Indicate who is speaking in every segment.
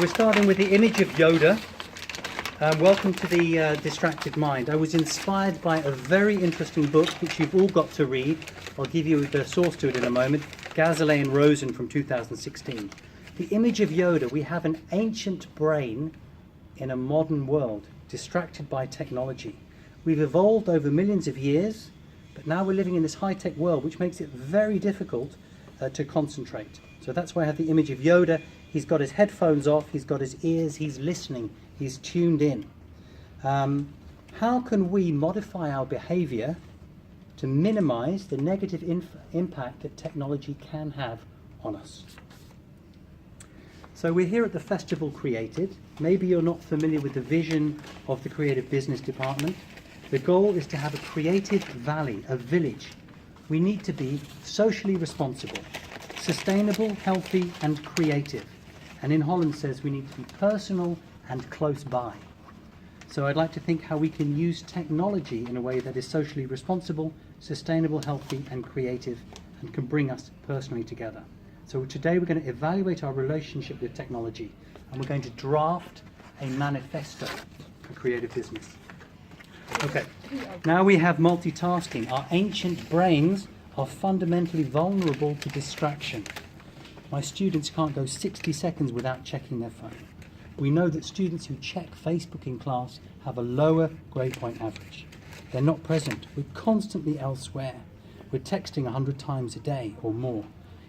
Speaker 1: We're starting with the image of Yoda. Welcome to the Distracted Mind. I was inspired by a very interesting book which you've all got to read. I'll give you the source to it in a moment. Gazelay and Rosen from 2016. The image of Yoda. We have an ancient brain in a modern world, distracted by technology. We've evolved over millions of years, but now we're living in this high-tech world which makes it very difficult to concentrate. So that's why I have the image of Yoda. He's got his headphones off, he's got his ears, he's listening, he's tuned in. How can we modify our behavior to minimize the negative impact that technology can have on us? So we're here at the Festival Created. Maybe you're not familiar with the vision of the Creative Business Department. The goal is to have a creative valley, a village. We need to be socially responsible, sustainable, healthy and creative. And Inholland says we need to be personal and close by. So I'd like to think how we can use technology in a way that is socially responsible, sustainable, healthy and creative, and can bring us personally together. So today we're going to evaluate our relationship with technology, and we're going to draft a manifesto for creative business. Okay, now we have multitasking. Our ancient brains are fundamentally vulnerable to distraction. My students can't go 60 seconds without checking their phone. We know that students who check Facebook in class have a lower grade point average. They're not present. We're constantly elsewhere. We're texting 100 times a day or more.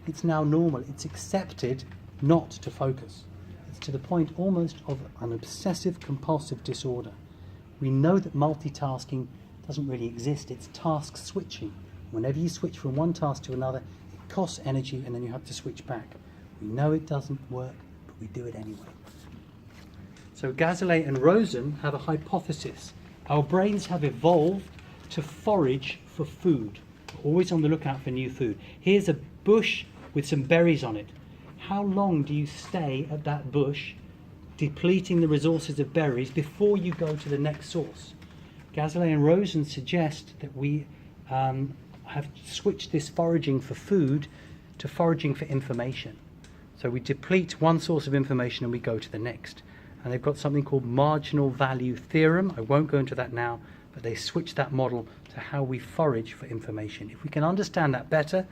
Speaker 1: It's now normal. It's accepted not to focus. It's to the point almost of an obsessive compulsive disorder. We know that multitasking doesn't really exist. It's task switching. Whenever you switch from one task to another, it costs energy and then you have to switch back. We know it doesn't work, but we do it anyway. So Gazelay and Rosen have a hypothesis. Our brains have evolved to forage for food. We're always on the lookout for new food. Here's a bush with some berries on it. How long do you stay at that bush, depleting the resources of berries before you go to the next source? Gazelay and Rosen suggest that we have switched this foraging for food to foraging for information. So we deplete one source of information and we go to the next. And they've got something called marginal value theorem. I won't go into that now, but they switch that model to how we forage for information. If we can understand that better,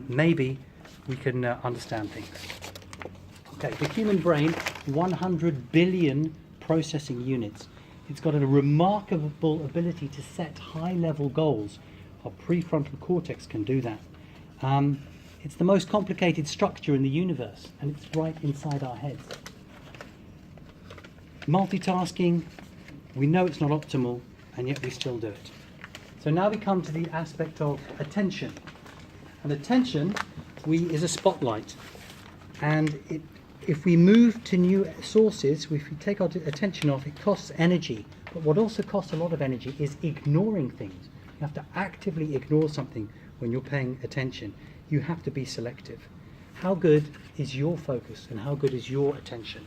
Speaker 1: maybe we can understand things. Okay, the human brain, 100 billion processing units. It's got a remarkable ability to set high-level goals. Our prefrontal cortex can do that. It's the most complicated structure in the universe, and it's right inside our heads. Multitasking, we know it's not optimal, and yet we still do it. So now we come to the aspect of attention. And attention is a spotlight. And if we move to new sources, if we take our attention off, it costs energy. But what also costs a lot of energy is ignoring things. You have to actively ignore something when you're paying attention. You have to be selective. How good is your focus and how good is your attention?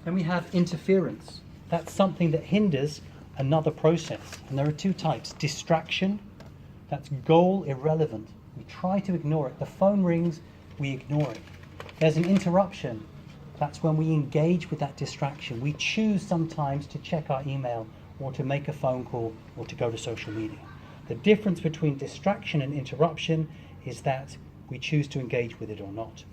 Speaker 1: Then we have interference. That's something that hinders another process. And there are two types. Distraction, that's goal irrelevant. We try to ignore it. The phone rings, we ignore it. There's an interruption. That's when we engage with that distraction. We choose sometimes to check our email or to make a phone call or to go to social media. The difference between distraction and interruption is that we choose to engage with it or not.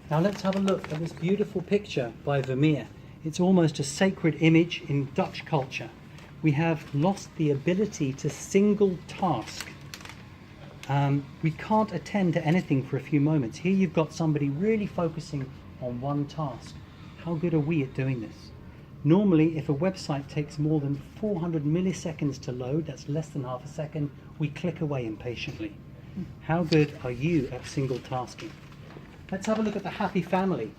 Speaker 1: Now let's have a look at this beautiful picture by Vermeer. It's almost a sacred image in Dutch culture. We have lost the ability to single task. We can't attend to anything for a few moments. Here you've got somebody really focusing on one task. How good are we at doing this? Normally, if a website takes more than 400 milliseconds to load, that's less than half a second, we click away impatiently. How good are you at single tasking? Let's have a look at the happy family.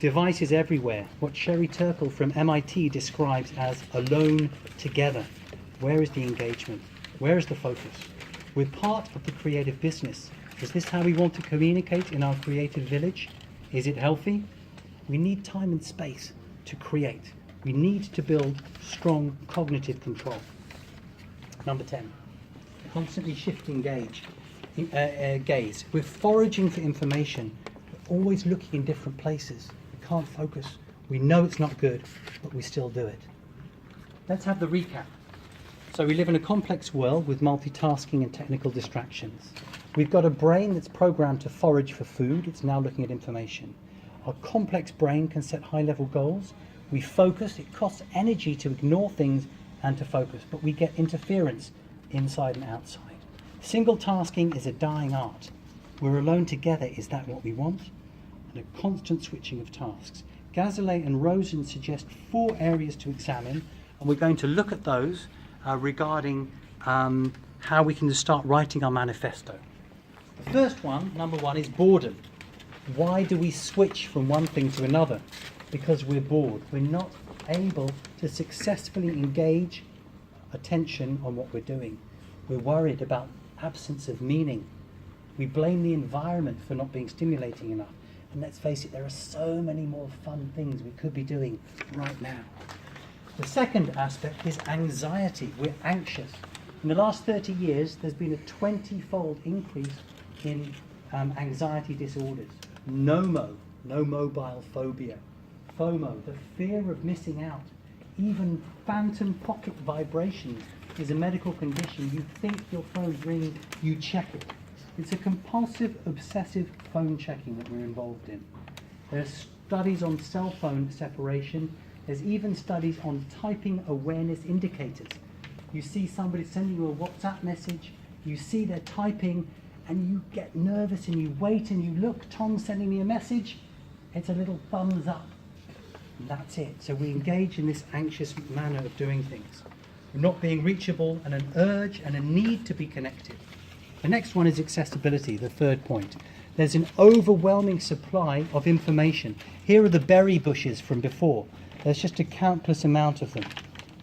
Speaker 1: Devices everywhere. What Sherry Turkle from MIT describes as alone together. Where is the engagement? Where is the focus? We're part of the creative business. Is this how we want to communicate in our creative village? Is it healthy? We need time and space to create. We need to build strong cognitive control. Number 10, constantly shifting gaze. We're foraging for information. always looking in different places. We can't focus. We know it's not good, but we still do it. Let's have the recap. So we live in a complex world with multitasking and technical distractions. We've got a brain that's programmed to forage for food. It's now looking at information. Our complex brain can set high-level goals. We focus. It costs energy to ignore things and to focus, but we get interference inside and outside. Single tasking is a dying art. We're alone together. Is that what we want? And a constant switching of tasks. Gazelay and Rosen suggest 4 areas to examine, and we're going to look at those regarding how we can start writing our manifesto. The first one, number 1, is boredom. Why do we switch from one thing to another? Because we're bored. We're not able to successfully engage attention on what we're doing. We're worried about absence of meaning. We blame the environment for not being stimulating enough. And let's face it, there are so many more fun things we could be doing right now. The second aspect is anxiety. We're anxious. In the last 30 years, there's been a 20-fold increase in anxiety disorders. NOMO, no mobile phobia. FOMO, the fear of missing out. Even phantom pocket vibrations is a medical condition. You think your phone's ringing, you check it. It's a compulsive, obsessive phone checking that we're involved in. There's studies on cell phone separation. There's even studies on typing awareness indicators. You see somebody sending you a WhatsApp message, you see they're typing, and you get nervous and you wait and you look, Tom's sending me a message, it's a little thumbs up. And that's it. So we engage in this anxious manner of doing things. We're not being reachable, and an urge and a need to be connected. The next one is accessibility, the third point. There's an overwhelming supply of information. Here are the berry bushes from before. There's just a countless amount of them.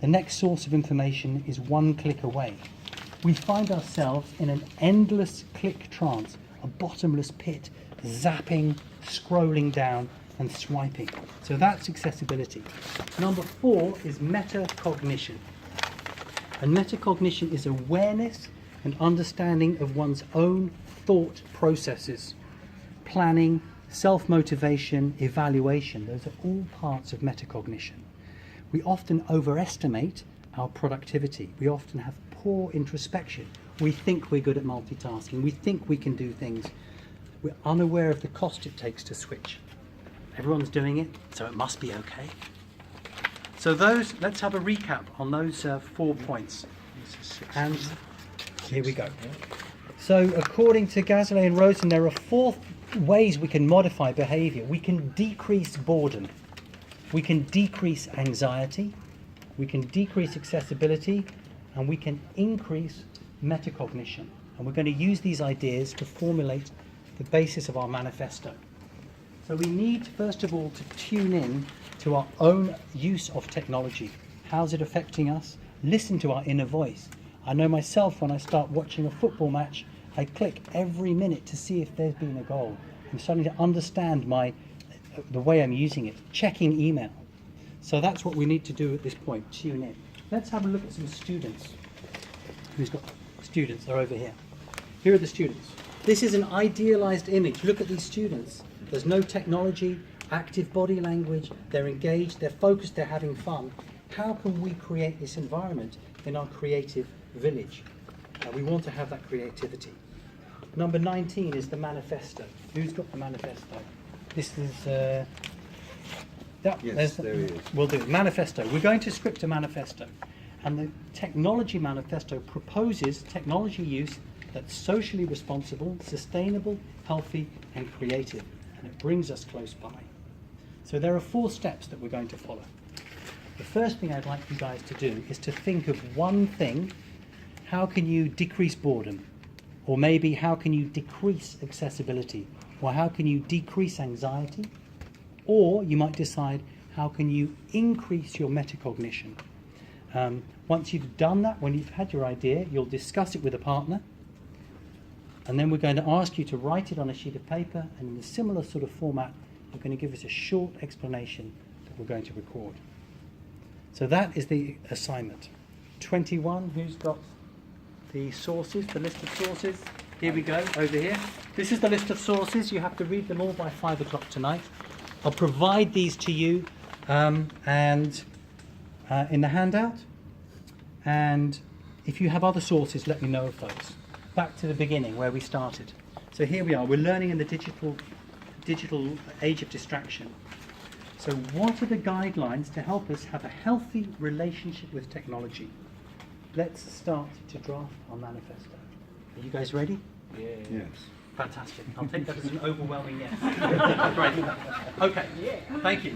Speaker 1: The next source of information is one click away. We find ourselves in an endless click trance, a bottomless pit, zapping, scrolling down and swiping. So that's accessibility. Number 4 is metacognition. And metacognition is awareness and understanding of one's own thought processes, planning, self-motivation, evaluation. Those are all parts of metacognition. We often overestimate our productivity. We often have poor introspection. We think we're good at multitasking. We think we can do things. We're unaware of the cost it takes to switch. Everyone's doing it, so it must be okay. So let's have a recap on those 4 points. And here we go. So according to Gazelay and Rosen, there are 4 ways we can modify behavior. We can decrease boredom. We can decrease anxiety. We can decrease accessibility. And we can increase metacognition. And we're going to use these ideas to formulate the basis of our manifesto. So we need, first of all, to tune in to our own use of technology. How's it affecting us? Listen to our inner voice. I know myself, when I start watching a football match, I click every minute to see if there's been a goal. I'm starting to understand the way I'm using it, checking email. So that's what we need to do at this point, tune in. Let's have a look at some students. Who's got students? They're over here. Here are the students. This is an idealized image. Look at these students. There's no technology, active body language, they're engaged, they're focused, they're having fun. How can we create this environment in our creative village? We want to have that creativity. Number 19 is the manifesto. Who's got the manifesto? This is...
Speaker 2: Yes, there he is.
Speaker 1: We'll do it. Manifesto. We're going to script a manifesto. And the technology manifesto proposes technology use that's socially responsible, sustainable, healthy, and creative. And it brings us close by. So there are 4 steps that we're going to follow. The first thing I'd like you guys to do is to think of one thing. How can you decrease boredom? Or maybe how can you decrease accessibility? Or how can you decrease anxiety? Or you might decide, how can you increase your metacognition? Once you've done that, when you've had your idea, you'll discuss it with a partner. And then we're going to ask you to write it on a sheet of paper, and in a similar sort of format, you're going to give us a short explanation that we're going to record. So that is the assignment. 21, who's got the sources, the list of sources? Here we go, over here. This is the list of sources. You have to read them all by 5 o'clock tonight. I'll provide these to you and in the handout. And if you have other sources, let me know of those. Back to the beginning where we started. So here we are. We're learning in the digital age of distraction. So what are the guidelines to help us have a healthy relationship with technology? Let's start to draft our manifesto. Are you guys ready?
Speaker 2: Yes.
Speaker 1: Fantastic. I'll take that as an overwhelming yes. Great. Okay. Thank you.